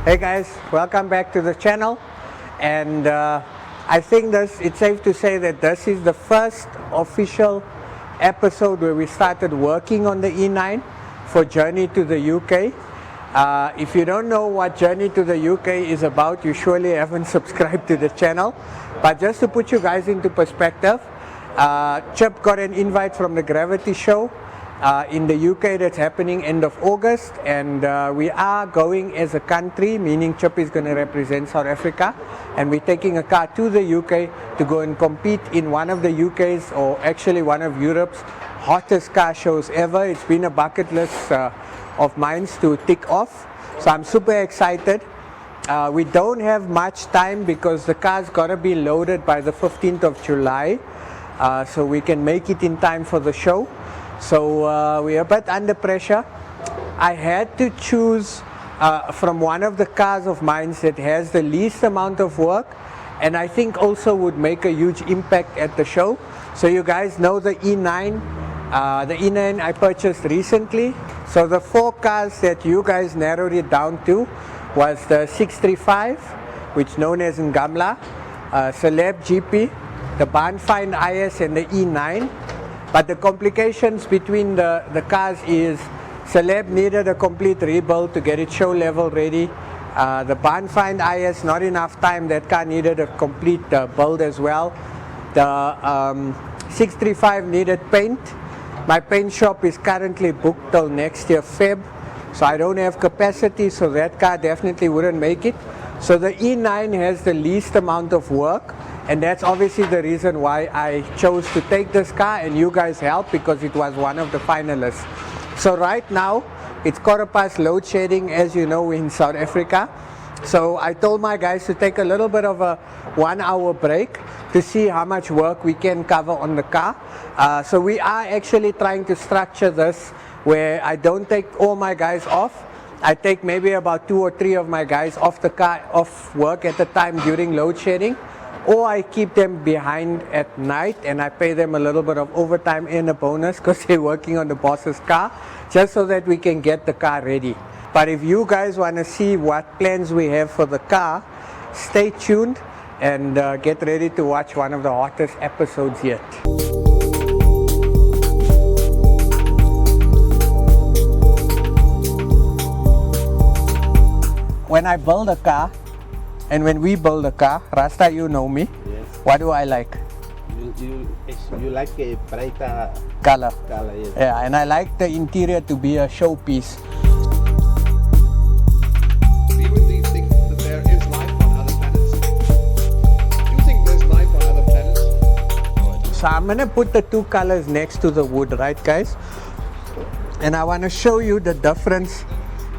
Hey guys, welcome back to the channel, and I think it's safe to say that this is the first official episode where we started working on the E9 for Journey to the UK. If you don't know what Journey to the UK is about, you surely haven't subscribed to the channel. But just to put you guys into perspective, Chip got an invite from the Gravity show in the UK that's happening end of August, and we are going as a country, meaning Chip is going to represent South Africa, and we're taking a car to the UK to go and compete in one of the UK's, or actually one of Europe's hottest car shows ever. It's been a bucket list of mine to tick off, so I'm super excited. We don't have much time because the car's got to be loaded by the 15th of July, so we can make it in time for the show. So we are a bit under pressure. I had to choose from one of the cars of mine that has the least amount of work, and I think also would make a huge impact at the show. So you guys know the E9. The E9 I purchased recently. So the four cars that you guys narrowed it down to was the 635, which known as Ngamla, Celeb GP, the Barnfind IS, and the E9. But the complications between the cars is Celeb needed a complete rebuild to get it show level ready. The Barnfind IS, not enough time. That car needed a complete build as well. The 635 needed paint. My paint shop is currently booked till next year Feb, so I don't have capacity, so that car definitely wouldn't make it. So the E9 has the least amount of work, and that's obviously the reason why I chose to take this car, and you guys helped because it was one of the finalists. So right now it's quarter past load shedding, as you know, in South Africa. So I told my guys to take a little bit of a 1 hour break to see how much work we can cover on the car. So we are actually trying to structure this where I don't take all my guys off. I take maybe about 2 or 3 of my guys off the car, off work at the time during load shedding, or I keep them behind at night and I pay them a little bit of overtime and a bonus because they're working on the boss's car, just so that we can get the car ready. But if you guys want to see what plans we have for the car, stay tuned and get ready to watch one of the hottest episodes yet. When I build a car, and when we build a car, Rasta, you know me. Yes. What do I like? You like a brighter Color. yes. Yeah, and I like the interior to be a showpiece. Do you indeed think that there is life on other planets? Do you think there's life on other planets? So I'm going to put the two colors next to the wood, right guys? And I want to show you the difference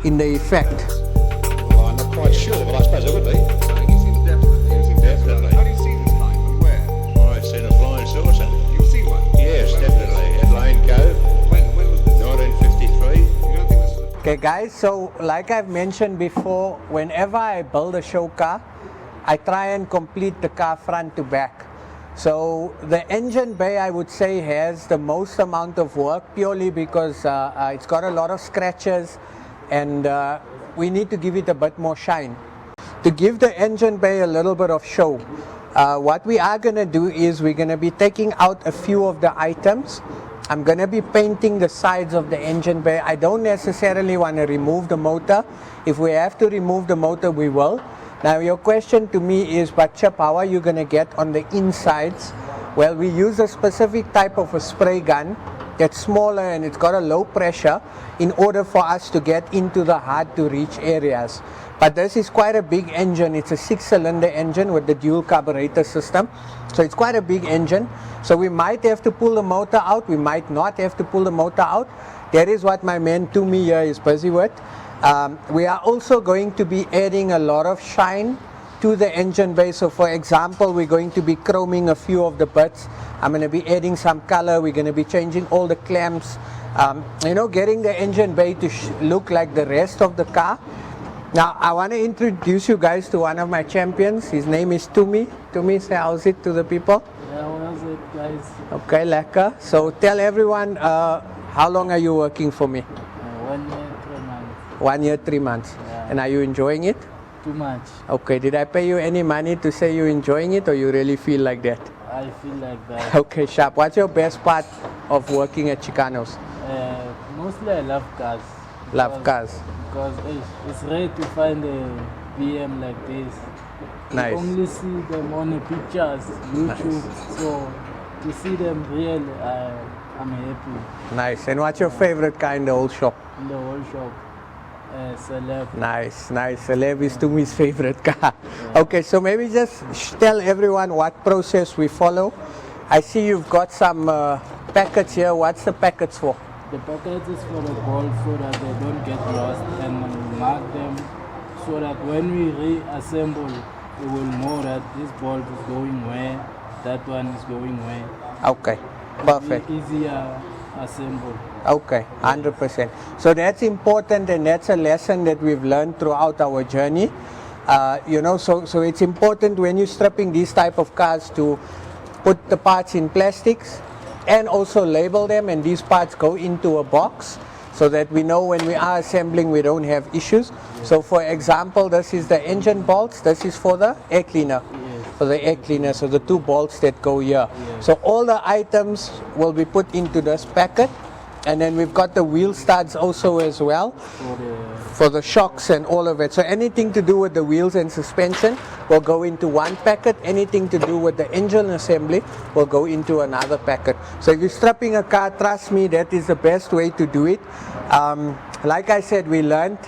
in the effect. Well, I'm not quite sure, but I suppose I would be. You seem definitely. You seem definitely. How do you see this life and where? Oh, I've seen a flying saucer. You've seen one? Yes, definitely. At Lane Cove, When was this? 1953. You don't think this was... Okay guys, so like I've mentioned before, whenever I build a show car, I try and complete the car front to back. So the engine bay, I would say, has the most amount of work, purely because it's got a lot of scratches, and we need to give it a bit more shine. To give the engine bay a little bit of show, what we are going to do is we're going to be taking out a few of the items. I'm going to be painting the sides of the engine bay. I don't necessarily want to remove the motor. If we have to remove the motor, we will. Now your question to me is, but Chip, how are you going to get on the insides? Well, we use a specific type of a spray gun that's smaller and it's got a low pressure in order for us to get into the hard to reach areas. But this is quite a big engine. It's a 6-cylinder engine with the dual carburetor system. So it's quite a big engine. So we might have to pull the motor out. We might not have to pull the motor out. That is what my man Tumi here is busy with. We are also going to be adding a lot of shine to the engine bay. So for example, we're going to be chroming a few of the bits. I'm going to be adding some color. We're going to be changing all the clamps. Getting the engine bay to look like the rest of the car. Now, I want to introduce you guys to one of my champions. His name is Tumi. Tumi, say how's it to the people? Yeah, how's it, guys? Okay, lekker. So tell everyone, how long are you working for me? 1 year, 3 months. 1 year, 3 months. Yeah. And are you enjoying it? too much. Okay, did I pay you any money to say you're enjoying it, or you really feel like that? I feel like that. Okay, sharp. What's your best part of working at Chicanos? Mostly I love cars. Love cars. Because it's rare to find a BM like this. Nice. You only see them on the pictures, YouTube. So to see them real, I'm happy. Nice. And what's your favorite car in the whole shop? In the whole shop, celeb. Nice, nice. Celeb is Tumi's favorite car. Okay, so maybe just tell everyone what process we follow. I see you've got some packets here. What's the packets for? The packets is for the bolts so that they don't get lost, and mark them so that when we reassemble, we will know that this bolt is going where, that one is going where. Okay, perfect. Easier assemble. Okay, 100%. So that's important, and that's a lesson that we've learned throughout our journey. So it's important when you're stripping these type of cars to put the parts in plastics and also label them, and these parts go into a box so that we know when we are assembling we don't have issues. So for example, this is the engine bolts, this is for the air cleaner. For the air cleaner, so the 2 bolts that go here. So all the items will be put into this packet, and then we've got the wheel studs also as well for the shocks and all of it. So anything to do with the wheels and suspension will go into one packet. Anything to do with the engine assembly will go into another packet. So if you're stripping a car, trust me, that is the best way to do it. Like I said, we learned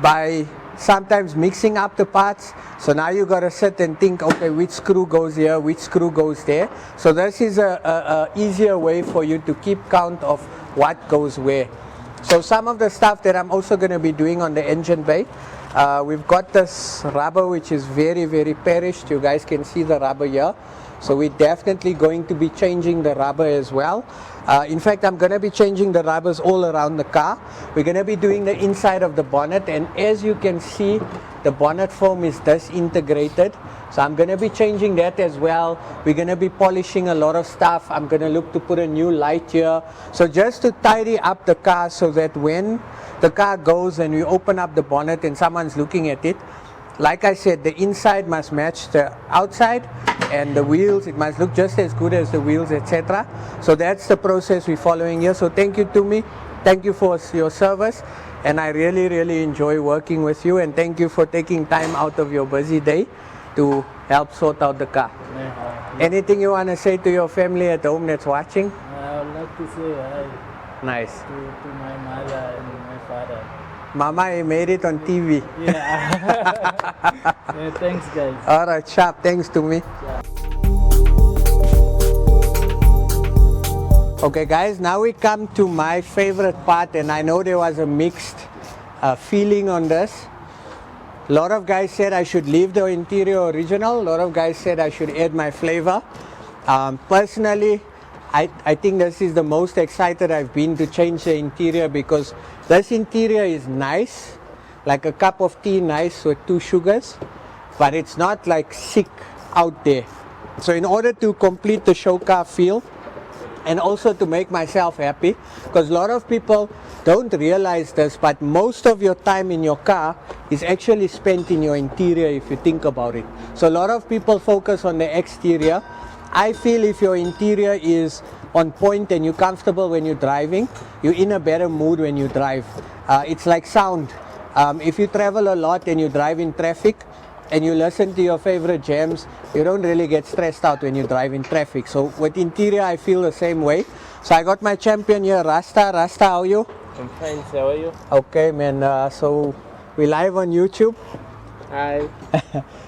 by sometimes mixing up the parts. So now you got to sit and think, okay, which screw goes here, which screw goes there. So this is a easier way for you to keep count of what goes where. So some of the stuff that I'm also going to be doing on the engine bay, we've got this rubber which is very, very perished. You guys can see the rubber here. So we're definitely going to be changing the rubber as well. In fact, I'm going to be changing the rubbers all around the car. We're going to be doing the inside of the bonnet, and as you can see, the bonnet foam is disintegrated. So I'm going to be changing that as well. We're going to be polishing a lot of stuff. I'm going to look to put a new light here. So just to tidy up the car so that when the car goes and we open up the bonnet and someone's looking at it, like I said, the inside must match the outside, and the wheels, it must look just as good as the wheels, etc. So that's the process we're following here. So thank you to me. Thank you for your service, and I really, really enjoy working with you, and thank you for taking time out of your busy day to help sort out the car. Anything you want to say to your family at home that's watching? I would like to say hi Nice. to my mother and my father. Mama, I made it on TV. Yeah. Yeah, thanks, guys. All right, sharp. Thanks to me. Okay, guys, now we come to my favorite part, and I know there was a mixed feeling on this. A lot of guys said I should leave the interior original. A lot of guys said I should add my flavor. Personally, I think this is the most excited I've been to change the interior, because this interior is nice, like a cup of tea, nice with 2 sugars, but it's not like sick out there. So in order to complete the show car feel, and also to make myself happy, because a lot of people don't realize this, but most of your time in your car is actually spent in your interior if you think about it. So a lot of people focus on the exterior. I feel if your interior is on point and you're comfortable when you're driving, you're in a better mood when you drive. It's like sound. If you travel a lot and you drive in traffic and you listen to your favorite jams, you don't really get stressed out when you drive in traffic. So with interior, I feel the same way. So I got my champion here, Rasta. Rasta, how are you? I'm fine, how are you? Okay, man. So we're live on YouTube. Hi.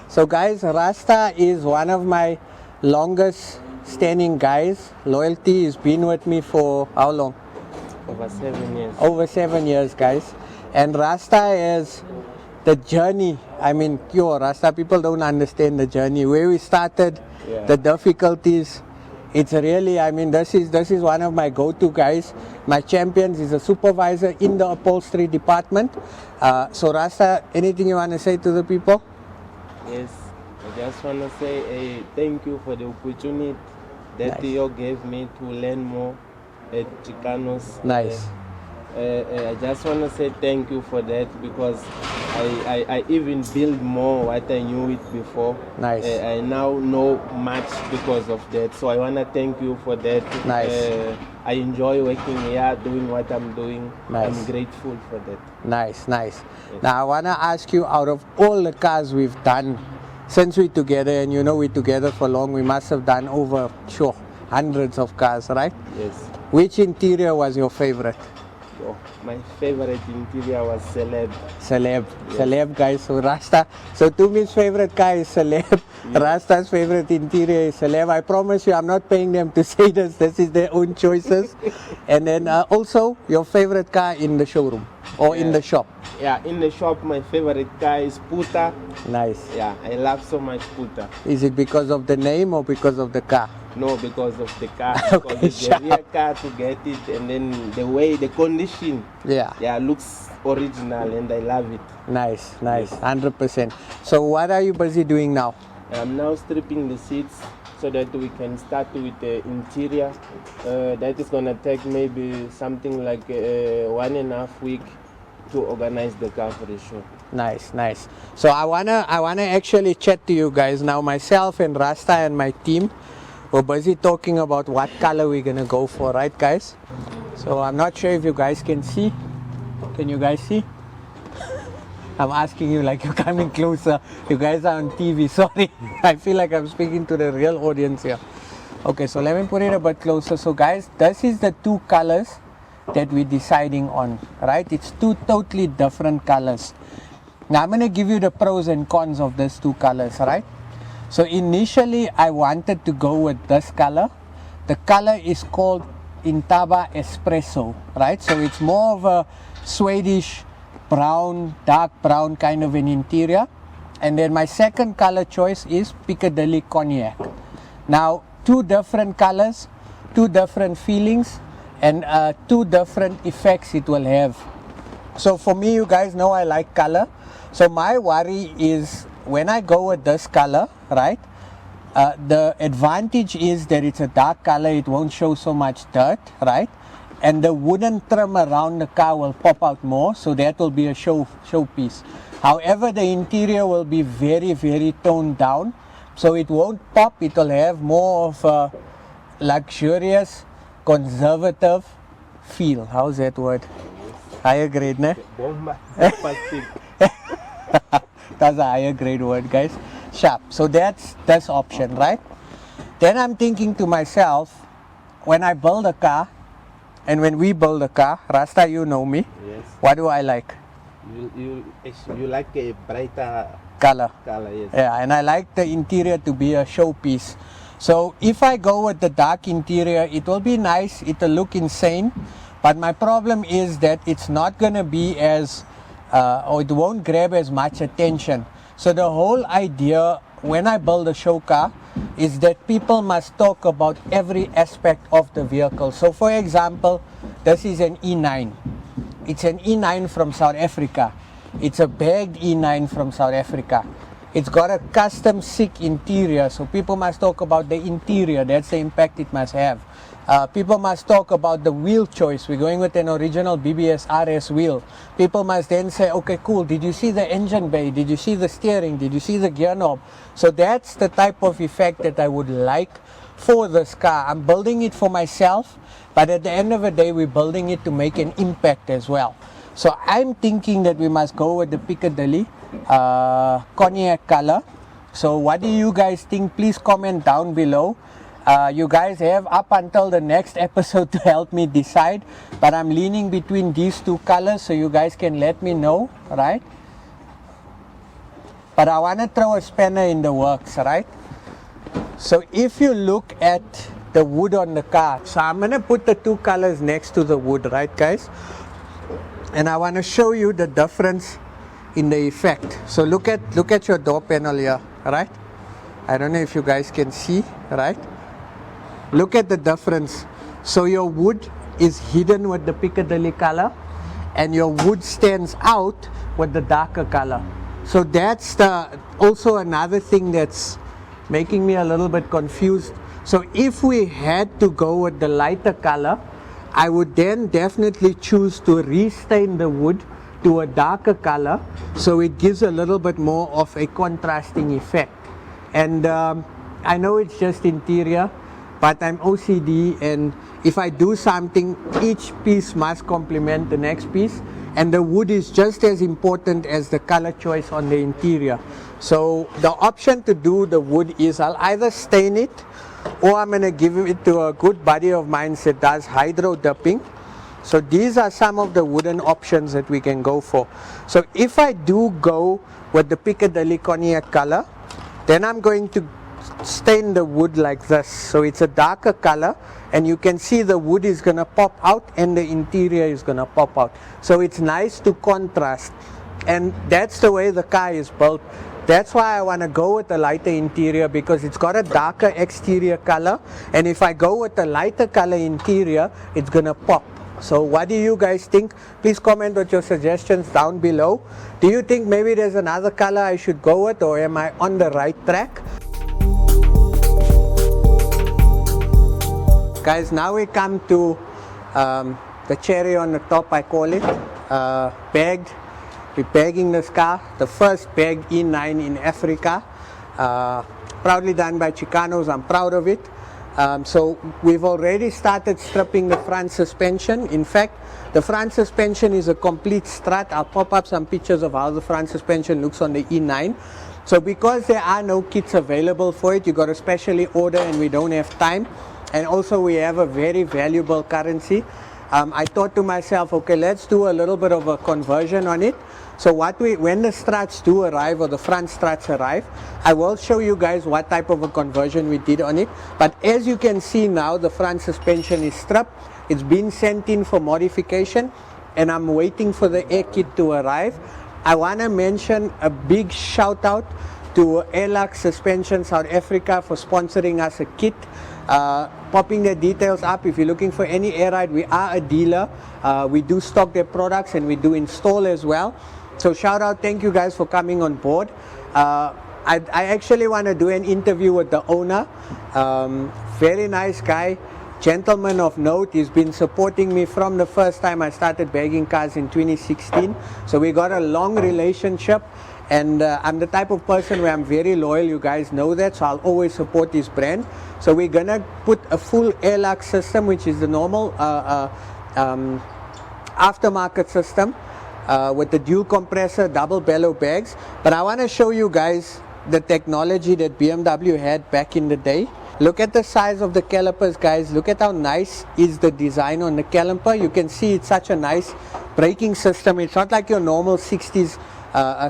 So guys, Rasta is one of my longest standing guys. Loyalty has been with me for how long? Over 7 years. Over 7 years, guys. And Rasta is the journey. I mean, Rasta people don't understand the journey, where we started, the difficulties. It's really, I mean, this is one of my go-to guys. My champions is a supervisor in the upholstery department. So Rasta, anything you want to say to the people? Yes, I just want to say thank you for the opportunity that you gave me to learn more at Chicanos. Nice. I just want to say thank you for that, because I even build more what I knew it before. Nice. I now know much because of that. So I want to thank you for that. Nice. I enjoy working here, doing what I'm doing. Nice. I'm grateful for that. Nice. Now I want to ask you, out of all the cars we've done since we're together, and you know we're together for long, we must have done over, sure, hundreds of cars, right? Yes. Which interior was your favorite? Oh, my favorite interior was Celeb. Celeb, guys. So Rasta, so Tumi's favorite car is Celeb. Rasta's favorite interior is Celeb. I promise you, I'm not paying them to say this. This is their own choices. And then also your favorite car in the showroom or in the shop. Yeah, in the shop, my favorite car is Puta. Nice. Yeah, I love so much Puta. Is it because of the name or because of the car? No, because of the car. Okay, Because it's a real car to get it, and then the way, the condition, Yeah. looks original, and I love it. Nice. 100%. So what are you busy doing now? I'm now stripping the seats so that we can start with the interior. That is gonna take maybe something like 1.5 weeks to organize the car for the show. Nice. So I wanna actually chat to you guys now. Myself and Rasta and my team, we're busy talking about what color we're gonna go for, right, guys? So I'm not sure if you guys can see. Can you guys see? I'm asking you like you're coming closer. You guys are on TV. Sorry, I feel like I'm speaking to the real audience here. Okay, so let me put it a bit closer. So guys, this is the two colors that we're deciding on, right? It's two totally different colors. Now I'm going to give you the pros and cons of these two colors, right? So initially I wanted to go with this color. The color is called Intaba Espresso, right? So it's more of a Swedish brown, dark brown kind of an interior. And then my second color choice is Piccadilly Cognac. Now, two different colors, two different feelings, and two different effects it will have. So for me, you guys know I like color. So my worry is when I go with this color, right? The advantage is that it's a dark color, it won't show so much dirt, right? And the wooden trim around the car will pop out more, so that will be a showpiece. However, the interior will be very, very toned down, so it won't pop, it will have more of a luxurious, conservative feel. How's that word? Higher grade, ne? Bomba. That's a higher grade word, guys. Sharp. So that's this option, right? Then I'm thinking to myself, when I build a car, and when we build a car, Rasta, you know me. Yes. What do I like? You like a brighter Color. color, yes. Yeah, and I like the interior to be a showpiece. So if I go with the dark interior, it will be nice, it will look insane, but my problem is that it's not going to be as, or it won't grab as much attention. So the whole idea when I build a show car is that people must talk about every aspect of the vehicle. So for example, this is an E9. It's an E9 from South Africa. It's a bagged E9 from South Africa. It's got a custom sick interior, so people must talk about the interior. That's the impact it must have. People must talk about the wheel choice. We're going with an original BBS RS wheel. People must then say, okay, cool, did you see the engine bay? Did you see the steering? Did you see the gear knob? So that's the type of effect that I would like for this car. I'm building it for myself, but at the end of the day, we're building it to make an impact as well. So I'm thinking that we must go with the Piccadilly cognac color. So what do you guys think? Please comment down below. You guys have up until the next episode to help me decide, but I'm leaning between these two colors, so you guys can let me know, right? But I want to throw a spanner in the works, right? So if you look at the wood on the car, so I'm going to put the two colors next to the wood, right guys? And I want to show you the difference in the effect. So look at your door panel here, right? I don't know if you guys can see, right? Look at the difference. So your wood is hidden with the Piccadilly color, and your wood stands out with the darker color. So that's also another thing that's making me a little bit confused. So if we had to go with the lighter color, I would then definitely choose to restain the wood to a darker color, so it gives a little bit more of a contrasting effect. And I know it's just interior, but I'm OCD, and if I do something, each piece must complement the next piece, and the wood is just as important as the color choice on the interior. So the option to do the wood is I'll either stain it, or I'm going to give it to a good buddy of mine that does hydro dipping. So these are some of the wooden options that we can go for. So if I do go with the Piccadilly cognac color, then I'm going to stain the wood like this. So it's a darker color, and you can see the wood is going to pop out and the interior is going to pop out. So it's nice to contrast, and that's the way the car is built. That's why I want to go with the lighter interior, because it's got a darker exterior color, and if I go with the lighter color interior, it's going to pop. So what do you guys think? Please comment with your suggestions down below. Do you think maybe there's another color I should go with, or am I on the right track? Guys, now we come to the cherry on the top, I call it, bagged. We're bagging this car, the first bagged E9 in Africa, proudly done by Chicanos. I'm proud of it. So we've already started stripping the front suspension. In fact, the front suspension is a complete strut. I'll pop up some pictures of how the front suspension looks on the E9. So because there are no kits available for it, you got to specially order, and we don't have time. And also we have a very valuable currency. I thought to myself, okay, let's do a little bit of a conversion on it. So when the struts do arrive, or the front struts arrive, I will show you guys what type of a conversion we did on it. But as you can see now, the front suspension is stripped. It's been sent in for modification, and I'm waiting for the air kit to arrive. I want to mention a big shout out to Airlux Suspension South Africa for sponsoring us a kit. Popping their details up. If you're looking for any air ride, we are a dealer. We do stock their products, and we do install as well. So shout out, thank you guys for coming on board. I actually want to do an interview with the owner. Very nice guy, gentleman of note. He's been supporting me from the first time I started bagging cars in 2016. So we got a long relationship. And I'm the type of person where I'm very loyal, you guys know that, so I'll always support this brand. So we're gonna put a full Airlux system, which is the normal aftermarket system, with the dual compressor, double bellow bags. But I wanna show you guys the technology that BMW had back in the day. Look at the size of the calipers, guys. Look at how nice is the design on the caliper. You can see it's such a nice braking system. It's not like your normal 60s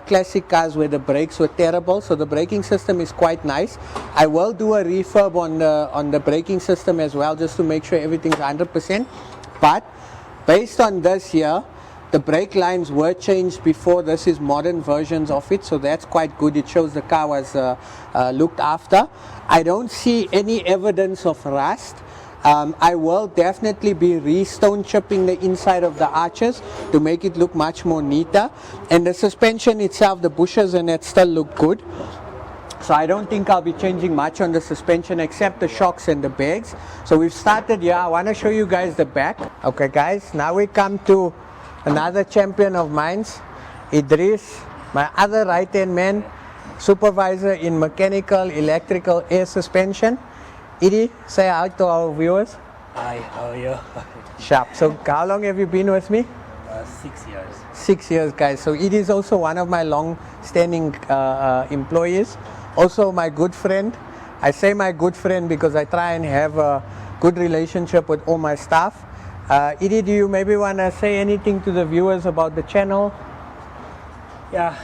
classic cars where the brakes were terrible. So the braking system is quite nice. I will do a refurb on the braking system as well, just to make sure everything's 100%. But based on this here, the brake lines were changed before. This is modern versions of it, so that's quite good. It shows the car was looked after. I don't see any evidence of rust. I will definitely be re-stone chipping the inside of the arches to make it look much more neater. And the suspension itself, the bushes and that still look good. So I don't think I'll be changing much on the suspension except the shocks and the bags. So we've started here. I want to show you guys the back. Okay guys, now we come to another champion of mine, Idris, my other right-hand man, supervisor in mechanical, electrical, air suspension. Idi, say hi to our viewers. Hi, how are you? Sharp. So how long have you been with me? 6 years. 6 years, guys. So Idi is also one of my long-standing employees. Also my good friend. I say my good friend because I try and have a good relationship with all my staff. Idi, do you maybe want to say anything to the viewers about the channel? Yeah,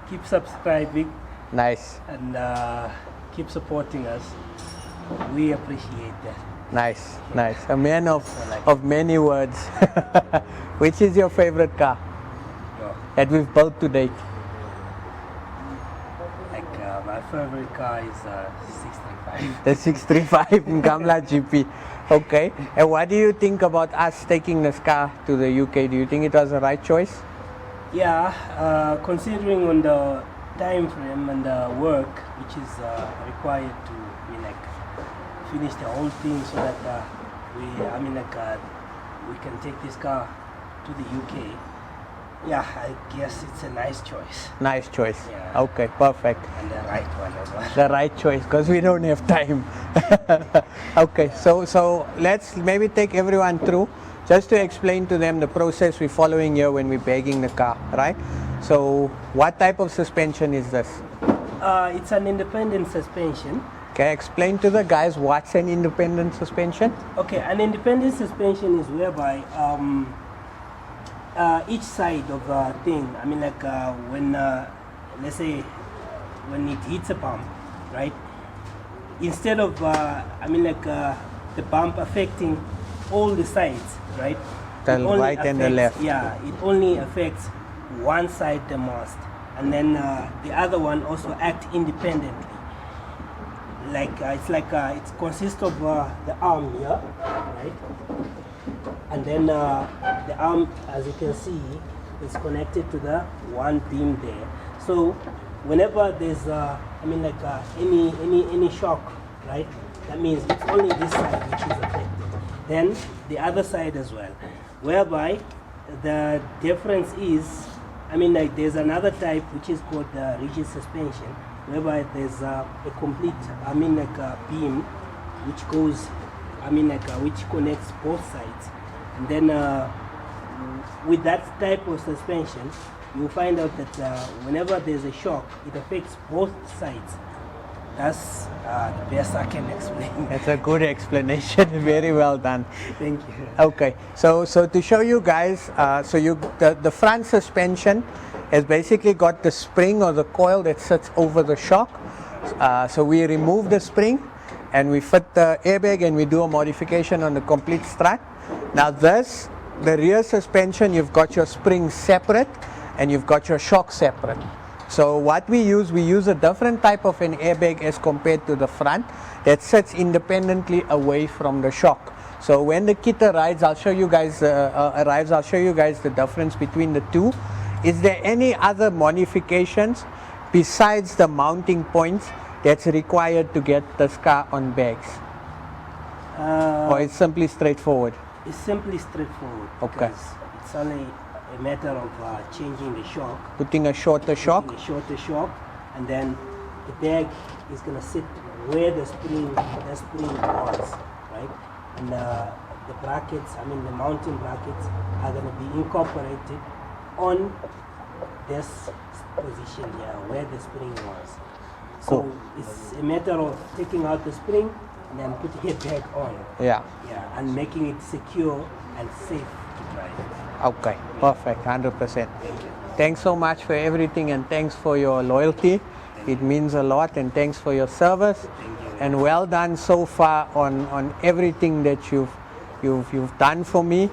keep subscribing. Nice. And keep supporting us. We appreciate that. Nice, nice. A man of many words. Which is your favorite car that we've built to date? My favorite car is 635. The 635 in Gamla GP. Okay. And what do you think about us taking this car to the UK? Do you think it was the right choice? Yeah, considering on the time frame and the work which is required to finish the whole thing, so that we can take this car to the UK. Yeah, I guess it's a nice choice. Nice choice. Yeah. Okay, perfect. And the right one as well. The right choice, because we don't have time. Okay, so let's maybe take everyone through just to explain to them the process we're following here when we're bagging the car, right? So what type of suspension is this? It's an independent suspension. Okay, explain to the guys what's an independent suspension. Okay, an independent suspension is whereby each side of the thing, I mean like when, let's say, when it hits a bump, right? Instead of, I mean like the bump affecting all the sides, right? The It only right and the affects- left. Yeah, it only affects one side the most. And then the other one also act independently. Like it's like it consists of the arm here, right? And then the arm, as you can see, is connected to the one beam there. So whenever there's, I mean like any shock, right? That means it's only this side which is affected. Then the other side as well, whereby the difference is, I mean like there's another type which is called the rigid suspension, whereby there's a complete, I mean like a beam which goes, I mean like which connects both sides. And then with that type of suspension, you'll find out that whenever there's a shock, it affects both sides. That's the best I can explain. That's a good explanation. Very well done. Thank you. Okay, so to show you guys, the front suspension has basically got the spring or the coil that sits over the shock. So we remove the spring and we fit the airbag and we do a modification on the complete strut. Now this, the rear suspension, you've got your spring separate and you've got your shock separate. So what we use a different type of an airbag as compared to the front that sits independently away from the shock. So when the kit arrives, I'll show you guys the difference between the two. Is there any other modifications besides the mounting points that's required to get this car on bags? Or it's simply straightforward? It's simply straightforward. Okay. Because it's only a matter of changing the shock. Putting a shorter shock? Putting a shorter shock, and then the bag is going to sit where the spring was, right? And the brackets, I mean the mounting brackets, are going to be incorporated on this position here, where the spring was. So it's a matter of taking out the spring and then putting it back on. Yeah. Yeah, and making it secure and safe to drive. Okay, perfect, 100%. Thanks so much for everything and thanks for your loyalty. It means a lot and thanks for your service. And well done so far on everything that you've done for me.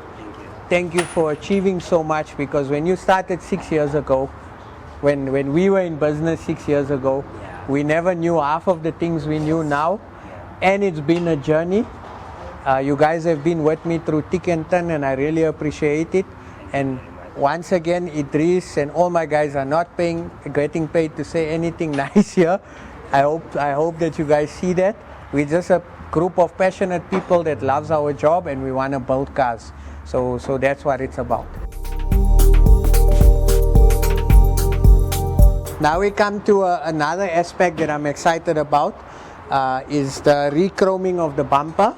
Thank you for achieving so much, because when you started 6 years ago, when we were in business 6 years ago, we never knew half of the things we knew now. And it's been a journey. You guys have been with me through thick and thin, and I really appreciate it. And once again, Idris and all my guys are not getting paid to say anything nice here. I hope that you guys see that. We're just a group of passionate people that loves our job and we want to build cars. So that's what it's about. Now we come to another aspect that I'm excited about, is the re-chroming of the bumper.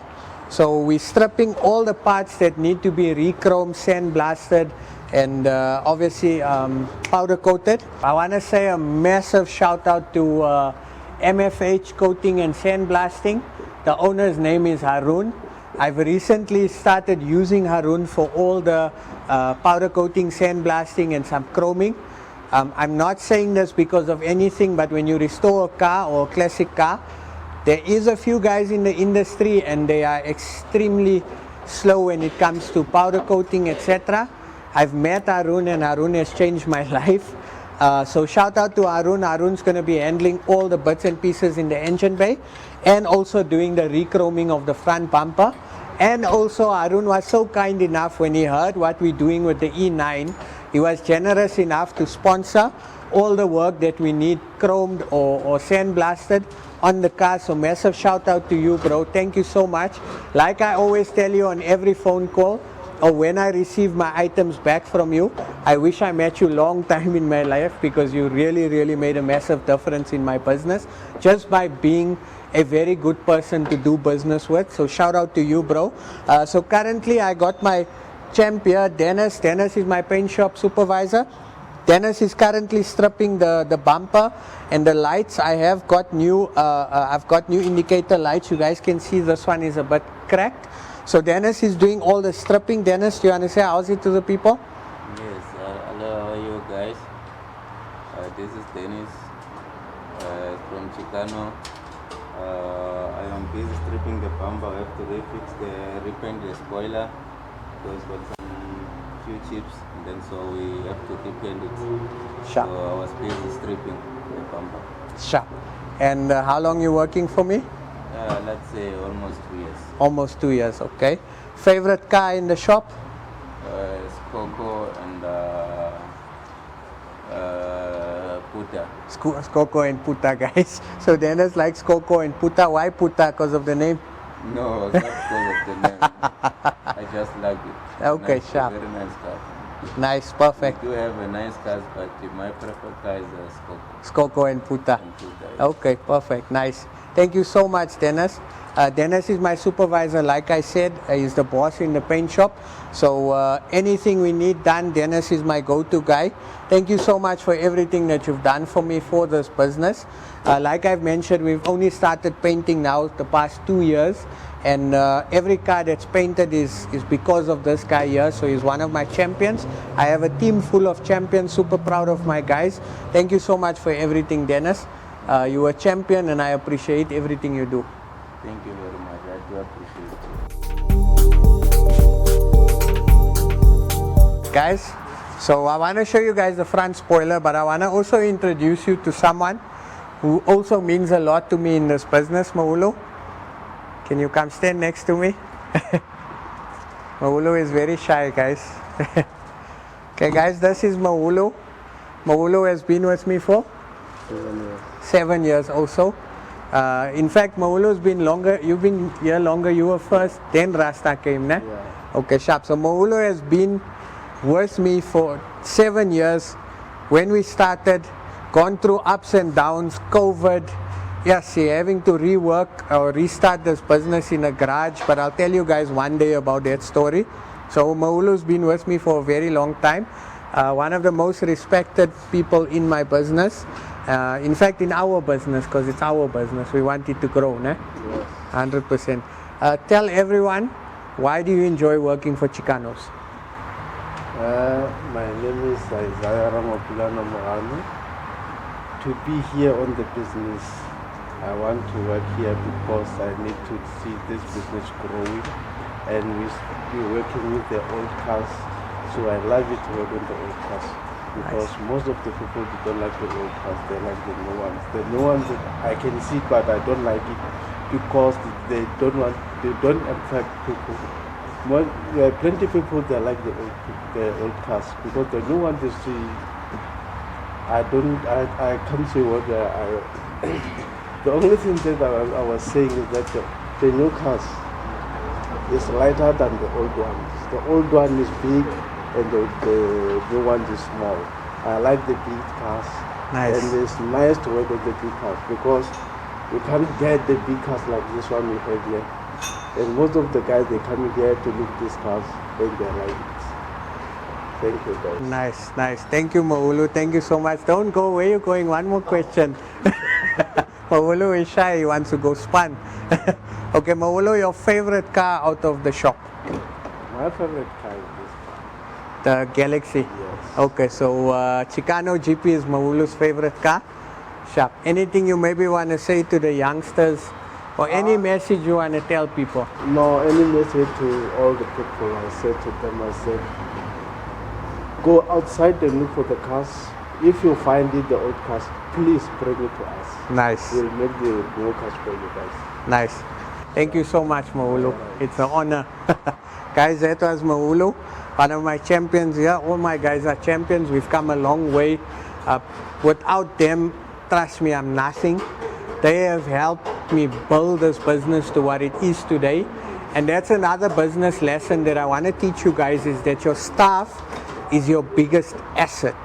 So we're stripping all the parts that need to be re-chromed, sandblasted, and obviously powder coated. I want to say a massive shout out to MFH Coating and Sandblasting. The owner's name is Harun. I've recently started using Harun for all the powder coating, sandblasting, and some chroming. I'm not saying this because of anything, but when you restore a car or a classic car, there is a few guys in the industry and they are extremely slow when it comes to powder coating, etc. I've met Harun and Harun has changed my life. So shout out to Harun. Harun's going to be handling all the bits and pieces in the engine bay and also doing the re-chroming of the front bumper. And also Harun was so kind enough when he heard what we're doing with the E9. He was generous enough to sponsor all the work that we need chromed or sandblasted on the car. So massive shout out to you, bro. Thank you so much. Like I always tell you on every phone call, or when I receive my items back from you, I wish I met you long time in my life, because you really made a massive difference in my business just by being a very good person to do business with. So shout out to you, bro. So currently I got my champ here, Dennis. Dennis is my paint shop supervisor. Dennis is currently stripping the bumper and the lights. I have got new I've got new indicator lights. You guys can see this one is a bit cracked. So Dennis is doing all the stripping. Dennis, do you want to say how's it to the people? Yes, hello, how are you guys? This is Dennis from Chicano. I am busy stripping the bumper. I have to repaint the spoiler. There's got some few chips, and then so we have to repaint it. Sure. So I was busy stripping the bumper. Sure. And how long you working for me? Let's say almost 2 years. Almost 2 years, okay. Favorite car in the shop? Coco and Puta. Coco and Puta, guys. So Dennis likes Coco and Puta. Why Puta? Because of the name? No, not because of the name. I just like it. Okay, nice, sharp. Very nice car. Nice, perfect. We do have a nice cars, but my preferred car is a Skoko. Coco and Puta. And Puta, yeah. Okay, perfect, nice. Thank you so much, Dennis. Dennis is my supervisor. Like I said, he's the boss in the paint shop. So anything we need done, Dennis is my go-to guy. Thank you so much for everything that you've done for me for this business. Like I've mentioned, we've only started painting now the past 2 years. And every car that's painted is because of this guy here. So he's one of my champions. I have a team full of champions, super proud of my guys. Thank you so much for everything, Dennis. You're a champion and I appreciate everything you do. Thank you very much. I do appreciate it. Guys, so I want to show you guys the front spoiler, but I want to also introduce you to someone who also means a lot to me in this business, Maulu. Can you come stand next to me? Maulu is very shy, guys. Okay, guys, this is Maulu. Maulu has been with me for 7 years also. In fact, Maulu's been longer. You've been here longer. You were first, then Rasta came, ne? Yeah. Okay, sharp. So Maulu has been with me for 7 years. When we started, gone through ups and downs, COVID. Yes, having to rework or restart this business in a garage. But I'll tell you guys one day about that story. So Maulu's been with me for a very long time. One of the most respected people in my business. In fact, in our business, because it's our business, we want it to grow, ne? Yes. 100%. Tell everyone, why do you enjoy working for Chicanos? My name is Isaiah Ramapulana Mohanu. To be here on the business, I want to work here because I need to see this business growing, and we're working with the old cars, so I love it to work on the old cars. Because most of the people don't like the old cars, they like the new ones. The new ones I can see, but I don't like it because they don't attract people. There are plenty of people that like the old cars because the new ones you see, I can't say what the only thing that I was saying is that the new cars is lighter than the old ones. The old one is big and the new one is small. I like the big cars. Nice. And it's nice to work with the big cars because you can't get the big cars like this one we have here. And most of the guys, they come here to look these cars and they like it. Thank you guys. Nice, nice. Thank you, Maulu. Thank you so much. Don't go. Where are you going? One more question. Maulu is shy. He wants to go spun. Okay, Maulu, your favorite car out of the shop? My favorite car is this car. The Galaxy. Yes. Okay, so Chicano GP is Maulu's favorite car. Sharp. Anything you maybe want to say to the youngsters, or any message you want to tell people? No, any message to all the people, I said to them, I said, go outside and look for the cars. If you find it, the old cars, please bring it to us. Nice. We'll make the new cars for you guys. Nice. Thank you so much, Maulu. It's an honor. Guys, that was Maulu, one of my champions here. All my guys are champions. We've come a long way. Without them, trust me, I'm nothing. They have helped me build this business to what it is today. And that's another business lesson that I want to teach you guys, is that your staff is your biggest asset.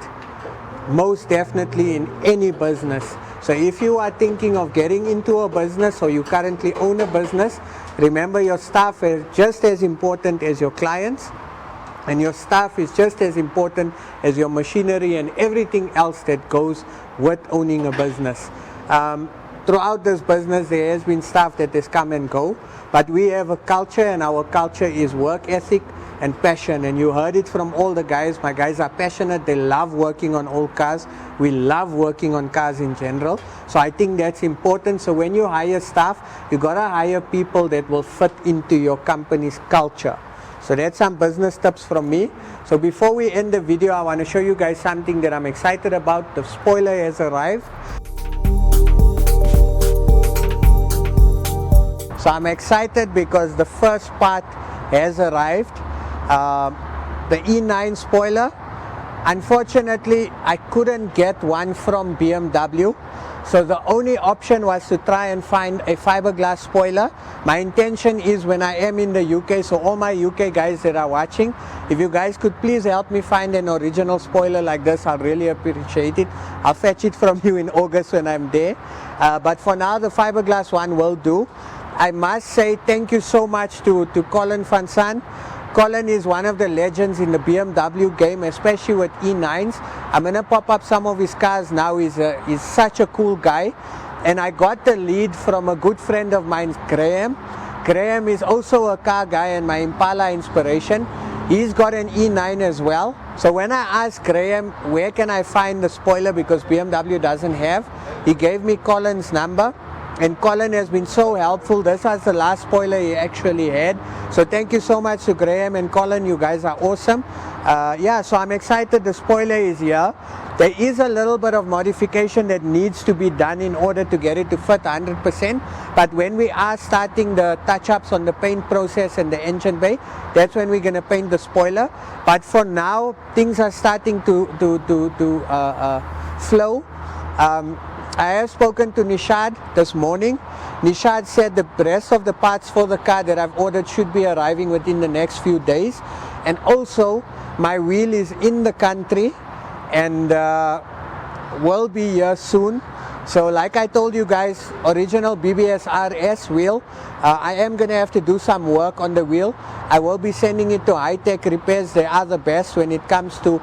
Most definitely in any business. So if you are thinking of getting into a business or you currently own a business, remember your staff is just as important as your clients, and your staff is just as important as your machinery and everything else that goes with owning a business. Throughout this business there has been staff that has come and go, but we have a culture, and our culture is work ethic and passion, and you heard it from all the guys. My guys are passionate, they love working on old cars, we love working on cars in general, so I think that's important. So when you hire staff, you gotta hire people that will fit into your company's culture. So that's some business tips from me. So before we end the video, I want to show you guys something that I'm excited about. The spoiler has arrived. So I'm excited because the first part has arrived. The E9 spoiler. Unfortunately, I couldn't get one from BMW. So the only option was to try and find a fiberglass spoiler. My intention is, when I am in the UK, so all my UK guys that are watching, if you guys could please help me find an original spoiler like this, I'll really appreciate it. I'll fetch it from you in August when I'm there. But for now, the fiberglass one will do. I must say thank you so much to Colin van Zaan. Colin is one of the legends in the BMW game, especially with E9s. I'm going to pop up some of his cars now. He's such a cool guy. And I got the lead from a good friend of mine, Graham. Graham is also a car guy and my Impala inspiration. He's got an E9 as well. So when I asked Graham, where can I find the spoiler, because BMW doesn't have, he gave me Colin's number. And Colin has been so helpful. This was the last spoiler he actually had. So thank you so much to Graham and Colin. You guys are awesome. Yeah, so I'm excited. The spoiler is here. There is a little bit of modification that needs to be done in order to get it to fit 100%. But when we are starting the touch-ups on the paint process and the engine bay, that's when we're going to paint the spoiler. But for now, things are starting to flow. I have spoken to Nishad this morning. Nishad said the rest of the parts for the car that I've ordered should be arriving within the next few days. And also, my wheel is in the country and will be here soon. So like I told you guys, original BBS RS wheel, I am going to have to do some work on the wheel. I will be sending it to high-tech repairs. They are the best when it comes to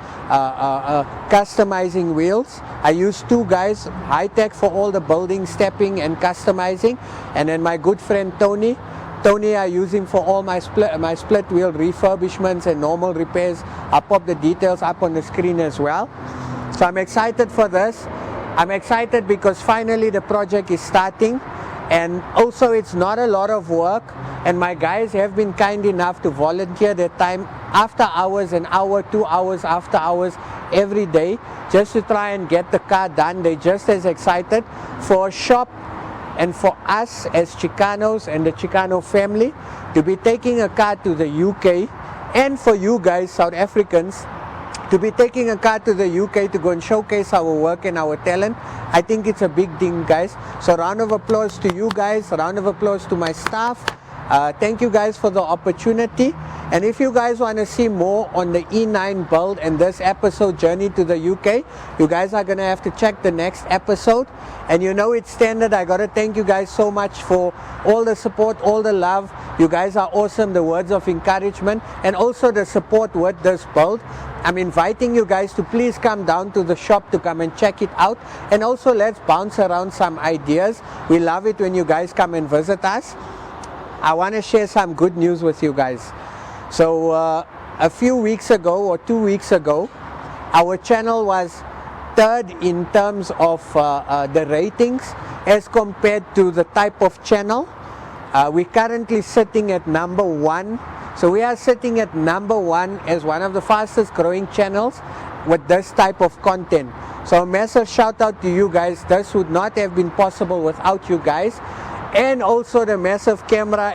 customizing wheels. I use two guys, high-tech for all the building, stepping and customizing, and then my good friend Tony. Tony I use him for all my split wheel refurbishments and normal repairs. I'll pop the details up on the screen as well. So I'm excited for this. I'm excited because finally the project is starting, and also it's not a lot of work, and my guys have been kind enough to volunteer their time after hours, an hour, 2 hours after hours every day, just to try and get the car done. They're just as excited for a shop and for us as Chicanos and the Chicano family to be taking a car to the UK, and for you guys South Africans to be taking a car to the UK to go and showcase our work and our talent. I think it's a big thing, guys. So round of applause to you guys, round of applause to my staff. Thank you guys for the opportunity. And if you guys want to see more on the E9 build and this episode journey to the UK, you guys are going to have to check the next episode. And you know it's standard. I got to thank you guys so much for all the support, all the love. You guys are awesome, the words of encouragement, and also the support with this build. I'm inviting you guys to please come down to the shop to come and check it out, and also let's bounce around some ideas. We love it when you guys come and visit us. I want to share some good news with you guys. So a few weeks ago or 2 weeks ago, our channel was third in terms of the ratings as compared to the type of channel. We're currently sitting at number 1. So we are sitting at number 1 as one of the fastest growing channels with this type of content. So a massive shout out to you guys. This would not have been possible without you guys. and also the massive camera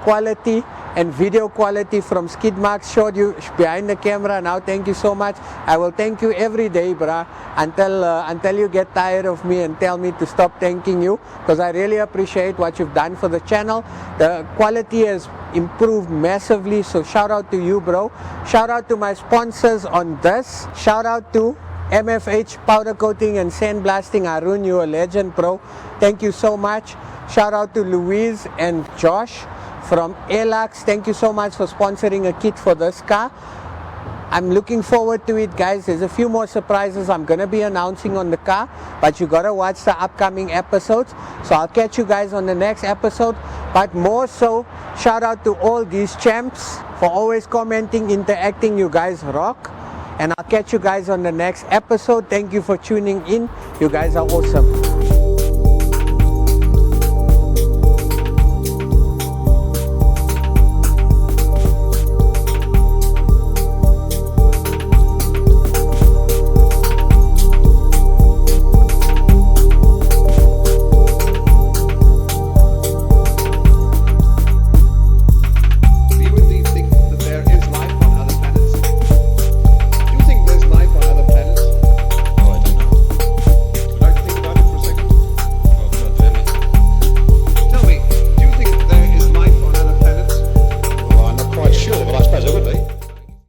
quality and video quality from Skid Marks showed you behind the camera. Now thank you so much. I will thank you every day, bruh, until you get tired of me and tell me to stop thanking you, because I really appreciate what you've done for the channel. The quality has improved massively, so shout out to you, bro. Shout out to my sponsors on this. Shout out to MFH Powder Coating and Sandblasting. Arun, you're a legend, bro. Thank you so much. Shout out to Louise and Josh from Elux. Thank you so much for sponsoring a kit for this car. I'm looking forward to it, guys. There's a few more surprises I'm gonna be announcing on the car, but you gotta watch the upcoming episodes. So I'll catch you guys on the next episode. But more so, shout out to all these champs for always commenting, interacting. You guys rock. And I'll catch you guys on the next episode. Thank you for tuning in. You guys are awesome.